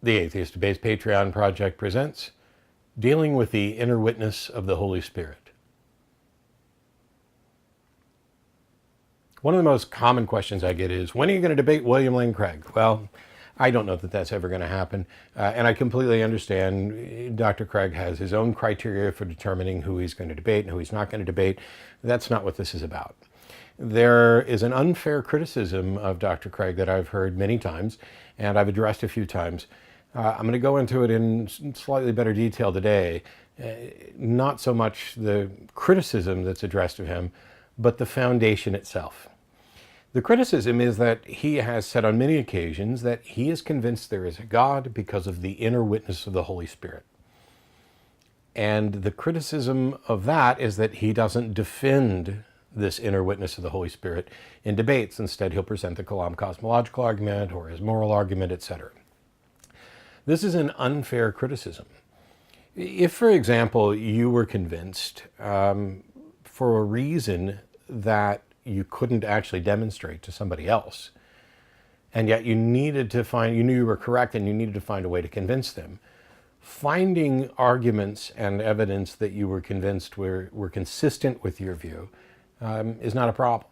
The Atheist Debates Patreon project presents Dealing with the Inner Witness of the Holy Spirit. One of the most common questions I get is, when are you going to debate William Lane Craig? Well, I don't know that that's ever going to happen. And I completely understand Dr. Craig has his own criteria for determining who he's going to debate and who he's not going to debate. That's not what this is about. There is an unfair criticism of Dr. Craig that I've heard many times, and I've addressed a few times. I'm going to go into it in slightly better detail today. Not so much the criticism that's addressed of him, but the foundation itself. The criticism is that he has said on many occasions that he is convinced there is a God because of the inner witness of the Holy Spirit. And the criticism of that is that he doesn't defend this inner witness of the Holy Spirit in debates. Instead, he'll present the Kalam cosmological argument or his moral argument, etc. This is an unfair criticism. If, for example, you were convinced for a reason that you couldn't actually demonstrate to somebody else, and yet you needed to find, you knew you were correct and you needed to find a way to convince them, finding arguments and evidence that you were convinced were consistent with your view is not a problem.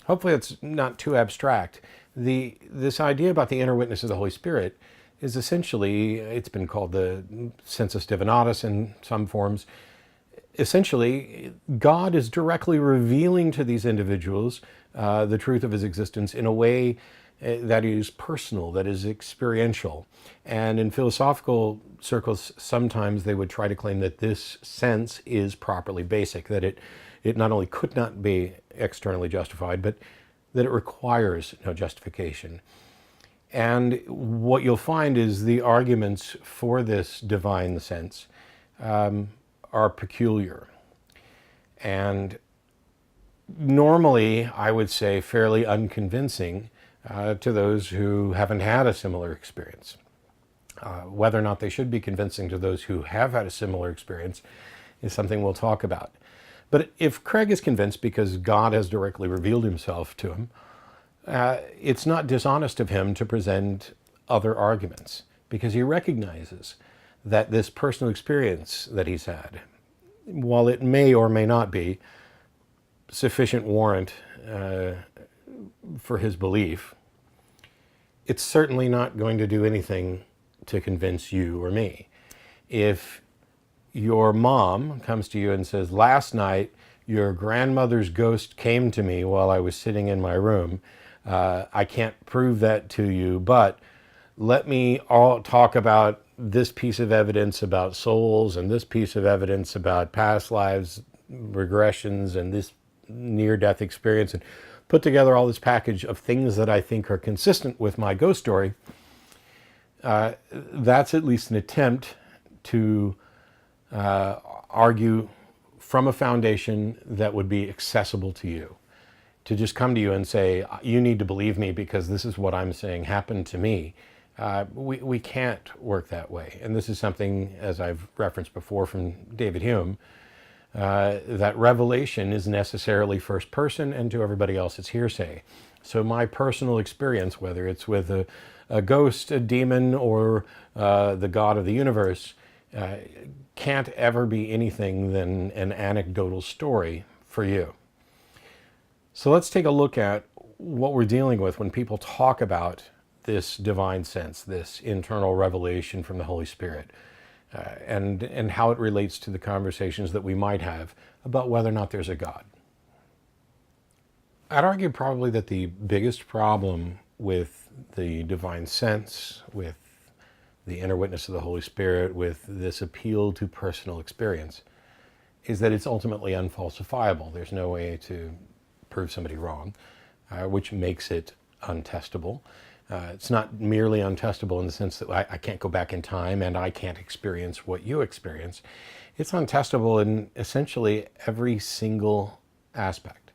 Hopefully it's not too abstract. This idea about the inner witness of the Holy Spirit is essentially, it's been called the sensus divinatus in some forms. Essentially, God is directly revealing to these individuals the truth of his existence in a way that is personal, that is experiential. And in philosophical circles, sometimes they would try to claim that this sense is properly basic, that it not only could not be externally justified, but that it requires no justification. And what you'll find is the arguments for this divine sense are peculiar. And normally, I would say, fairly unconvincing to those who haven't had a similar experience. Whether or not they should be convincing to those who have had a similar experience is something we'll talk about. But if Craig is convinced because God has directly revealed himself to him, it's not dishonest of him to present other arguments, because he recognizes that this personal experience that he's had, while it may or may not be sufficient warrant for his belief, it's certainly not going to do anything to convince you or me. If your mom comes to you and says, last night your grandmother's ghost came to me while I was sitting in my room, I can't prove that to you, but let me all talk about this piece of evidence about souls and this piece of evidence about past lives, regressions, and this near-death experience, and put together all this package of things that I think are consistent with my ghost story. That's at least an attempt to argue from a foundation that would be accessible to you. To just come to you and say, you need to believe me because this is what I'm saying happened to me. We can't work that way. And this is something, as I've referenced before from David Hume, that revelation is necessarily first person, and to everybody else it's hearsay. So my personal experience, whether it's with a ghost, a demon, or the God of the universe, can't ever be anything than an anecdotal story for you. So let's take a look at what we're dealing with when people talk about this divine sense, this internal revelation from the Holy Spirit, and how it relates to the conversations that we might have about whether or not there's a God. I'd argue probably that the biggest problem with the divine sense, with the inner witness of the Holy Spirit, with this appeal to personal experience, is that it's ultimately unfalsifiable. There's no way to prove somebody wrong, which makes it untestable. It's not merely untestable in the sense that I can't go back in time and I can't experience what you experience. It's untestable in essentially every single aspect.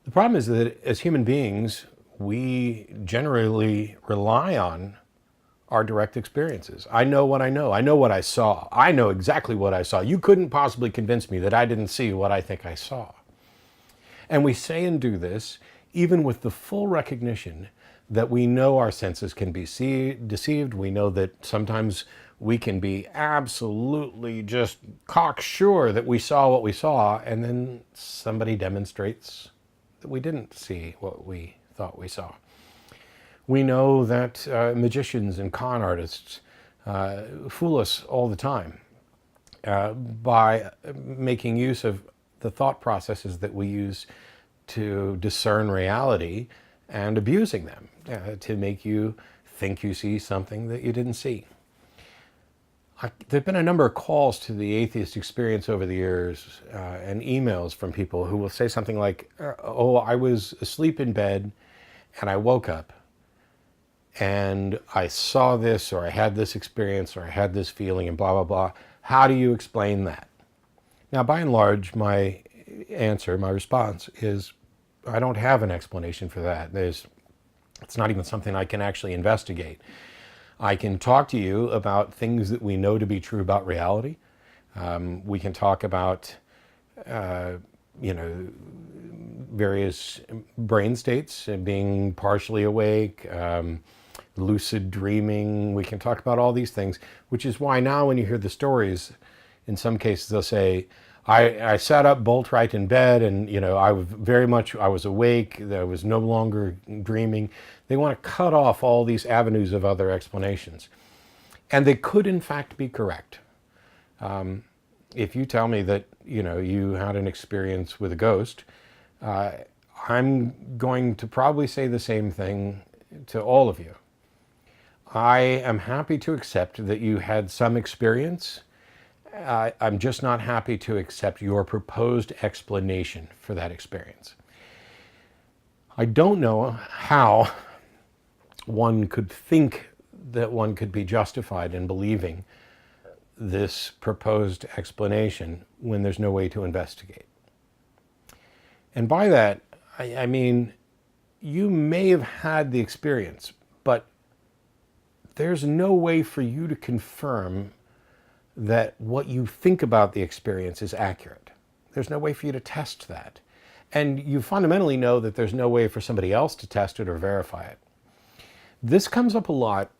The problem is that as human beings, we generally rely on our direct experiences. I know what I know. I know what I saw. I know exactly what I saw. You couldn't possibly convince me that I didn't see what I think I saw. And we say and do this even with the full recognition that we know our senses can be deceived. We know that sometimes we can be absolutely just cocksure that we saw what we saw, and then somebody demonstrates that we didn't see what we thought we saw. We know that magicians and con artists fool us all the time by making use of the thought processes that we use to discern reality and abusing them to make you think you see something that you didn't see. There have been a number of calls to the atheist experience over the years and emails from people who will say something like, oh, I was asleep in bed and I woke up and I saw this, or I had this experience, or I had this feeling, and blah, blah, blah. How do you explain that? Now, by and large, my answer, my response is, I don't have an explanation for that. It's not even something I can actually investigate. I can talk to you about things that we know to be true about reality. We can talk about, various brain states, being partially awake, lucid dreaming. We can talk about all these things, which is why now when you hear the stories, in some cases they'll say, I sat up bolt right in bed and, I was awake. I was no longer dreaming. They want to cut off all these avenues of other explanations. And they could, in fact, be correct. If you tell me that, you had an experience with a ghost, I'm going to probably say the same thing to all of you. I am happy to accept that you had some experience. I'm just not happy to accept your proposed explanation for that experience. I don't know how one could think that one could be justified in believing this proposed explanation when there's no way to investigate. And by that, I mean, you may have had the experience, but there's no way for you to confirm that what you think about the experience is accurate. There's no way for you to test that. And you fundamentally know that there's no way for somebody else to test it or verify it. This comes up a lot,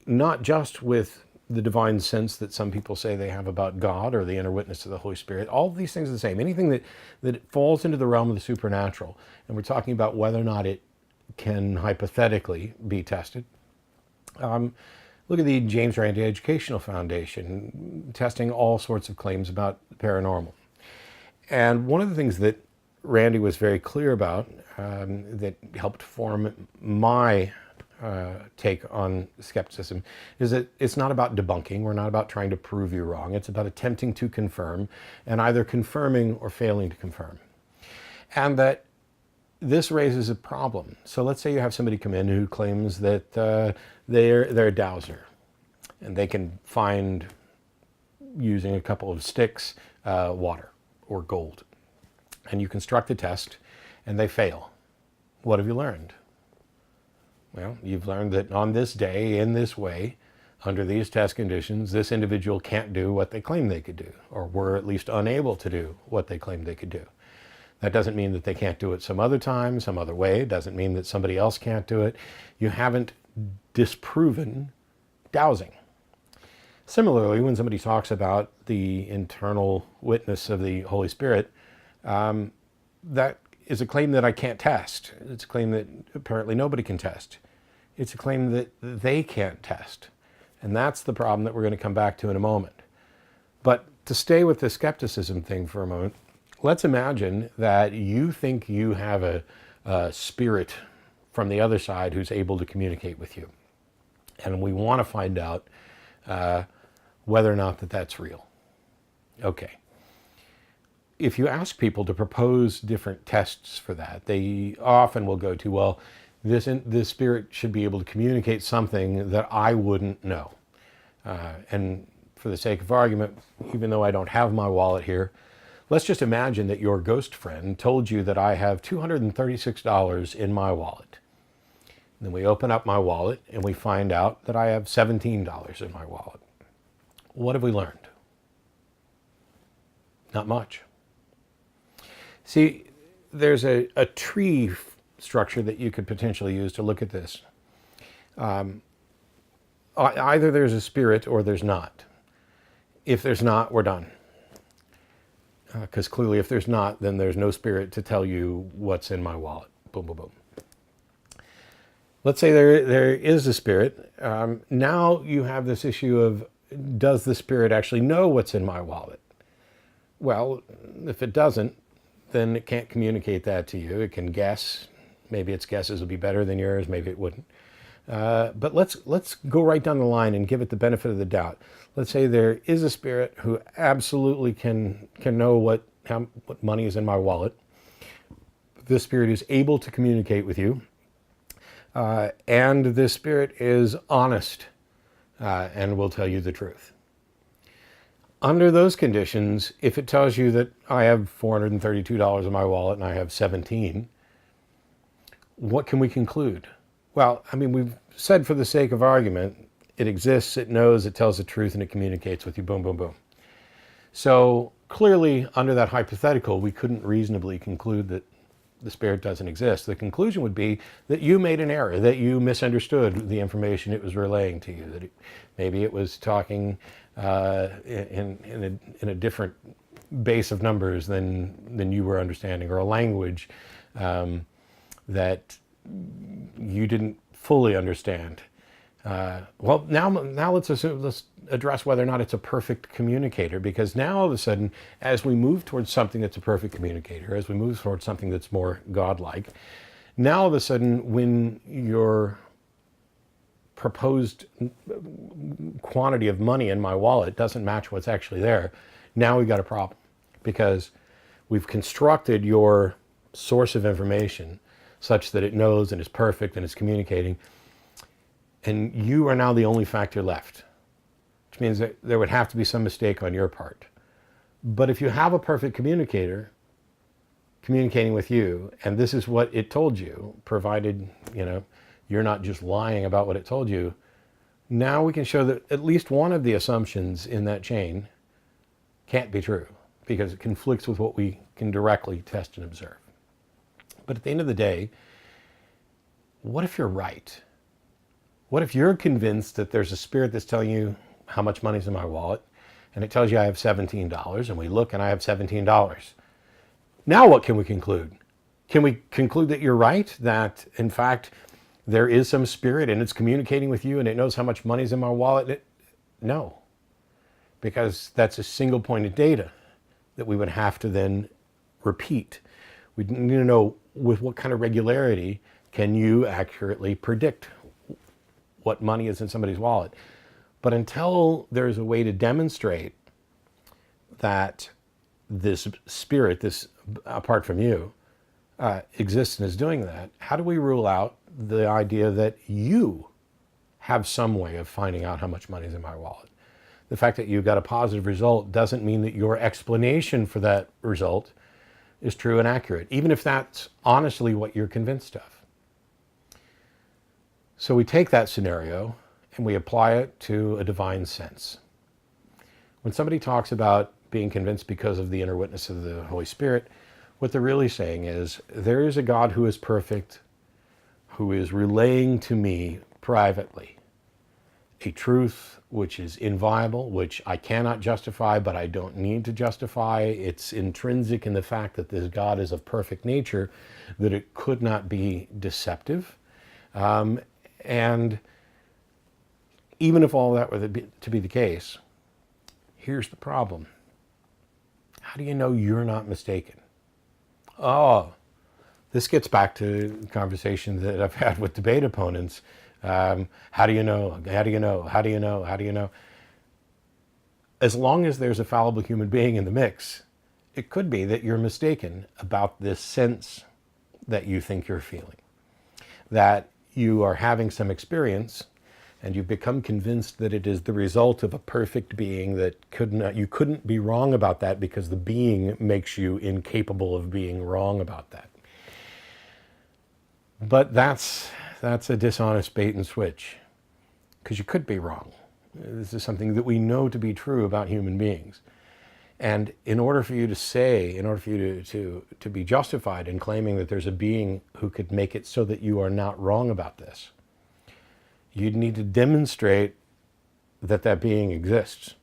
not just with the divine sense that some people say they have about God or the inner witness of the Holy Spirit. All of these things are the same. Anything that falls into the realm of the supernatural, and we're talking about whether or not it can hypothetically be tested. Look at the James Randi Educational Foundation testing all sorts of claims about the paranormal. And one of the things that Randi was very clear about that helped form my take on skepticism is that it's not about debunking. We're not about trying to prove you wrong. It's about attempting to confirm and either confirming or failing to confirm. And that this raises a problem. So let's say you have somebody come in who claims that they're a dowser and they can find, using a couple of sticks, water or gold. And you construct the test and they fail. What have you learned? Well, you've learned that on this day, in this way, under these test conditions, this individual can't do what they claim they could do, or were at least unable to do what they claimed they could do. That doesn't mean that they can't do it some other time, some other way. It doesn't mean that somebody else can't do it. You haven't disproven dowsing. Similarly, when somebody talks about the internal witness of the Holy Spirit, that is a claim that I can't test. It's a claim that apparently nobody can test. It's a claim that they can't test. And that's the problem that we're going to come back to in a moment. But to stay with the skepticism thing for a moment, let's imagine that you think you have a spirit from the other side who's able to communicate with you. And we want to find out whether or not that's real. Okay. If you ask people to propose different tests for that, they often will go to, well, this spirit should be able to communicate something that I wouldn't know. And for the sake of argument, even though I don't have my wallet here, let's just imagine that your ghost friend told you that I have $236 in my wallet. And then we open up my wallet and we find out that I have $17 in my wallet. What have we learned? Not much. See, there's a tree structure that you could potentially use to look at this. Either there's a spirit or there's not. If there's not, we're done. Because clearly if there's not, then there's no spirit to tell you what's in my wallet. Boom, boom, boom. Let's say there is a spirit. Now you have this issue of, does the spirit actually know what's in my wallet? Well, if it doesn't, then it can't communicate that to you. It can guess. Maybe its guesses would be better than yours. Maybe it wouldn't. But let's go right down the line and give it the benefit of the doubt. Let's say there is a spirit who absolutely can know what money is in my wallet. This spirit is able to communicate with you. And this spirit is honest and will tell you the truth. Under those conditions, if it tells you that I have $432 in my wallet and I have 17, what can we conclude? Well, I mean, we've said for the sake of argument, it exists, it knows, it tells the truth, and it communicates with you, boom, boom, boom. So clearly, under that hypothetical, we couldn't reasonably conclude that the spirit doesn't exist. The conclusion would be that you made an error, that you misunderstood the information it was relaying to you, that maybe it was talking in a different base of numbers than you were understanding, or a language that you didn't fully understand. Well, now let's address whether or not it's a perfect communicator, because now all of a sudden, as we move towards something that's a perfect communicator, as we move towards something that's more godlike, now all of a sudden, when your proposed quantity of money in my wallet doesn't match what's actually there, now we've got a problem, because we've constructed your source of information such that it knows and is perfect and is communicating, and you are now the only factor left, which means that there would have to be some mistake on your part. But if you have a perfect communicator communicating with you, and this is what it told you, provided you're not just lying about what it told you, now we can show that at least one of the assumptions in that chain can't be true, because it conflicts with what we can directly test and observe. But at the end of the day, what if you're right? What if you're convinced that there's a spirit that's telling you how much money's in my wallet, and it tells you I have $17, and we look and I have $17. Now what can we conclude? Can we conclude that you're right, that in fact there is some spirit and it's communicating with you and it knows how much money's in my wallet? No, because that's a single point of data that we would have to then repeat. We need to know with what kind of regularity can you accurately predict what money is in somebody's wallet. But until there's a way to demonstrate that this spirit, this apart from you, exists and is doing that, how do we rule out the idea that you have some way of finding out how much money is in my wallet? The fact that you got a positive result doesn't mean that your explanation for that result is true and accurate, even if that's honestly what you're convinced of. So we take that scenario and we apply it to a divine sense. When somebody talks about being convinced because of the inner witness of the Holy Spirit, what they're really saying is, there is a God who is perfect, who is relaying to me privately a truth which is inviolable, which I cannot justify, but I don't need to justify. It's intrinsic in the fact that this God is of perfect nature, that it could not be deceptive. And even if all that were to be the case, here's the problem. How do you know you're not mistaken? Oh, this gets back to conversations that I've had with debate opponents. How do you know? How do you know? How do you know? How do you know? As long as there's a fallible human being in the mix, it could be that you're mistaken about this sense that you think you're feeling. That you are having some experience and you've become convinced that it is the result of a perfect being, that you couldn't be wrong about that because the being makes you incapable of being wrong about that. But that's a dishonest bait and switch, because you could be wrong. This is something that we know to be true about human beings. And in order for you to say, in order for you to be justified in claiming that there's a being who could make it so that you are not wrong about this, you'd need to demonstrate that that being exists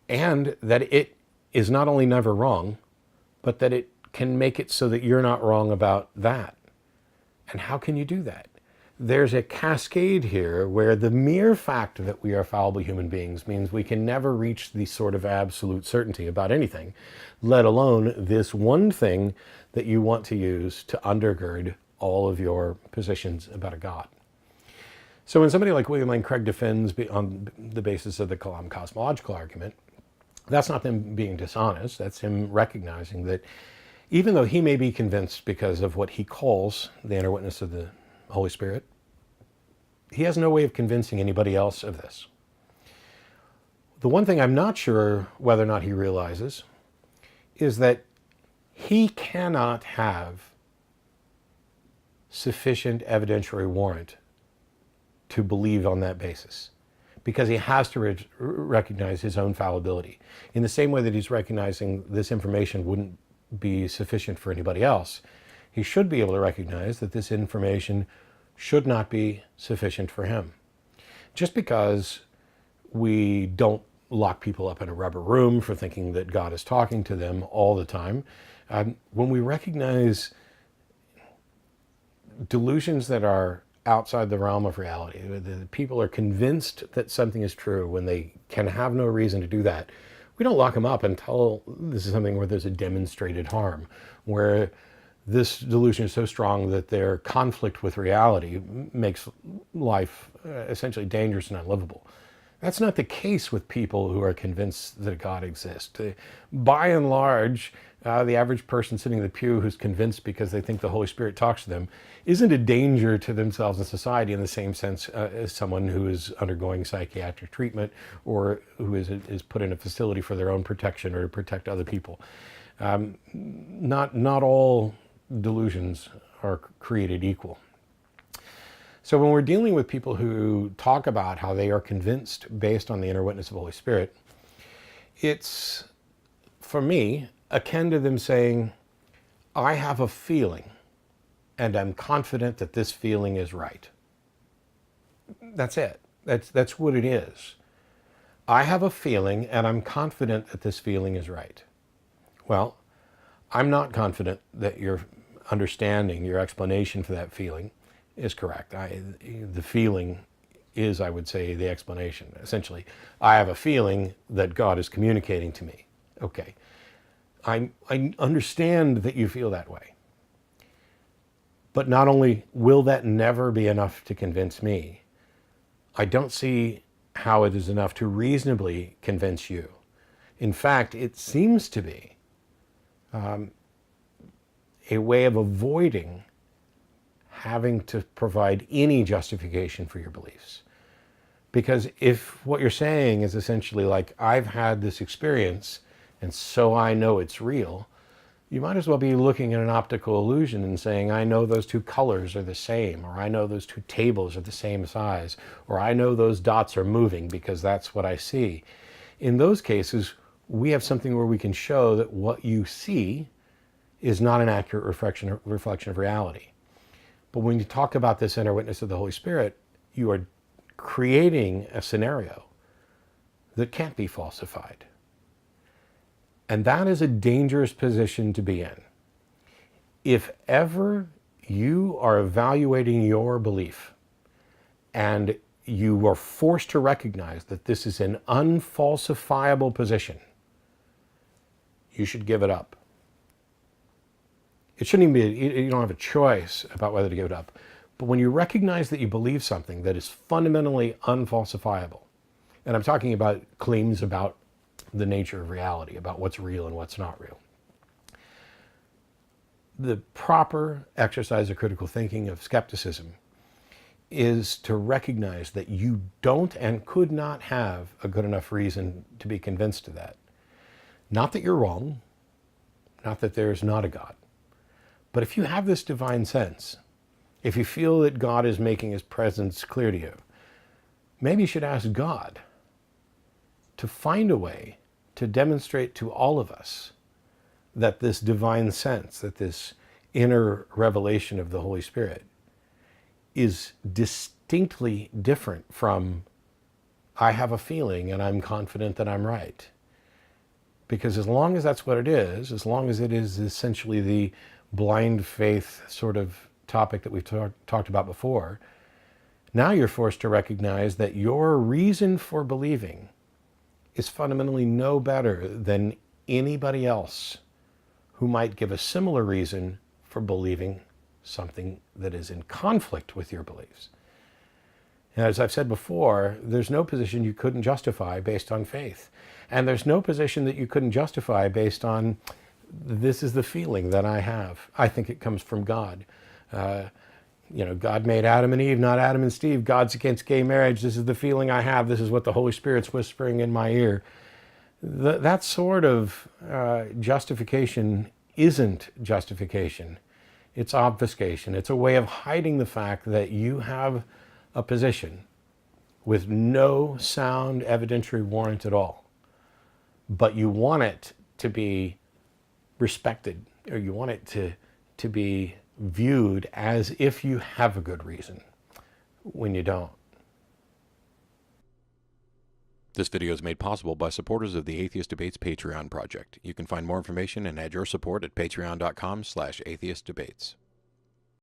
and that it is not only never wrong, but that it can make it so that you're not wrong about that. And how can you do that? There's a cascade here where the mere fact that we are fallible human beings means we can never reach the sort of absolute certainty about anything, let alone this one thing that you want to use to undergird all of your positions about a God. So when somebody like William Lane Craig defends on the basis of the Kalam cosmological argument, that's not them being dishonest. That's him recognizing that even though he may be convinced because of what he calls the inner witness of the Holy Spirit, he has no way of convincing anybody else of this. The one thing I'm not sure whether or not he realizes is that he cannot have sufficient evidentiary warrant to believe on that basis, because he has to recognize his own fallibility. In the same way that he's recognizing this information wouldn't be sufficient for anybody else, he should be able to recognize that this information should not be sufficient for him. Just because we don't lock people up in a rubber room for thinking that God is talking to them all the time, when we recognize delusions that are outside the realm of reality, the people are convinced that something is true when they can have no reason to do that, we don't lock them up until this is something where there's a demonstrated harm, where this delusion is so strong that their conflict with reality makes life essentially dangerous and unlivable. That's not the case with people who are convinced that God exists. By and large, the average person sitting in the pew who's convinced because they think the Holy Spirit talks to them isn't a danger to themselves and society in the same sense as someone who is undergoing psychiatric treatment or who is put in a facility for their own protection or to protect other people. Not all delusions are created equal. So when we're dealing with people who talk about how they are convinced based on the inner witness of the Holy Spirit, it's, for me, akin to them saying, I have a feeling and I'm confident that this feeling is right. That's it. That's what it is. I have a feeling and I'm confident that this feeling is right. Well, I'm not confident that your understanding, your explanation for that feeling is correct. The feeling is, I would say, the explanation. Essentially, I have a feeling that God is communicating to me. Okay. I understand that you feel that way. But not only will that never be enough to convince me, I don't see how it is enough to reasonably convince you. In fact, it seems to be a way of avoiding having to provide any justification for your beliefs. Because if what you're saying is essentially like, I've had this experience and so I know it's real, you might as well be looking at an optical illusion and saying, I know those two colors are the same, or I know those two tables are the same size, or I know those dots are moving because that's what I see. In those cases, we have something where we can show that what you see is not an accurate reflection of reality. But when you talk about this inner witness of the Holy Spirit, you are creating a scenario that can't be falsified. And that is a dangerous position to be in. If ever you are evaluating your belief and you are forced to recognize that this is an unfalsifiable position, you should give it up. It shouldn't even be, you don't have a choice about whether to give it up. But when you recognize that you believe something that is fundamentally unfalsifiable, and I'm talking about claims about the nature of reality, about what's real and what's not real, the proper exercise of critical thinking, of skepticism, is to recognize that you don't and could not have a good enough reason to be convinced of that. Not that you're wrong, not that there is not a God. But if you have this divine sense, if you feel that God is making his presence clear to you, maybe you should ask God to find a way to demonstrate to all of us that this divine sense, that this inner revelation of the Holy Spirit is distinctly different from I have a feeling and I'm confident that I'm right. Because as long as that's what it is, as long as it is essentially the blind faith sort of topic that we've talked about before, now you're forced to recognize that your reason for believing is fundamentally no better than anybody else who might give a similar reason for believing something that is in conflict with your beliefs. And as I've said before, there's no position you couldn't justify based on faith. And there's no position that you couldn't justify based on, this is the feeling that I have. I think it comes from God. God made Adam and Eve, not Adam and Steve. God's against gay marriage. This is the feeling I have. This is what the Holy Spirit's whispering in my ear. That sort of justification isn't justification. It's obfuscation. It's a way of hiding the fact that you have a position with no sound evidentiary warrant at all, but you want it to be respected, or you want it to be viewed as if you have a good reason when you don't. This video is made possible by supporters of the Atheist Debates Patreon project. You can find more information and add your support at patreon.com/atheistdebates.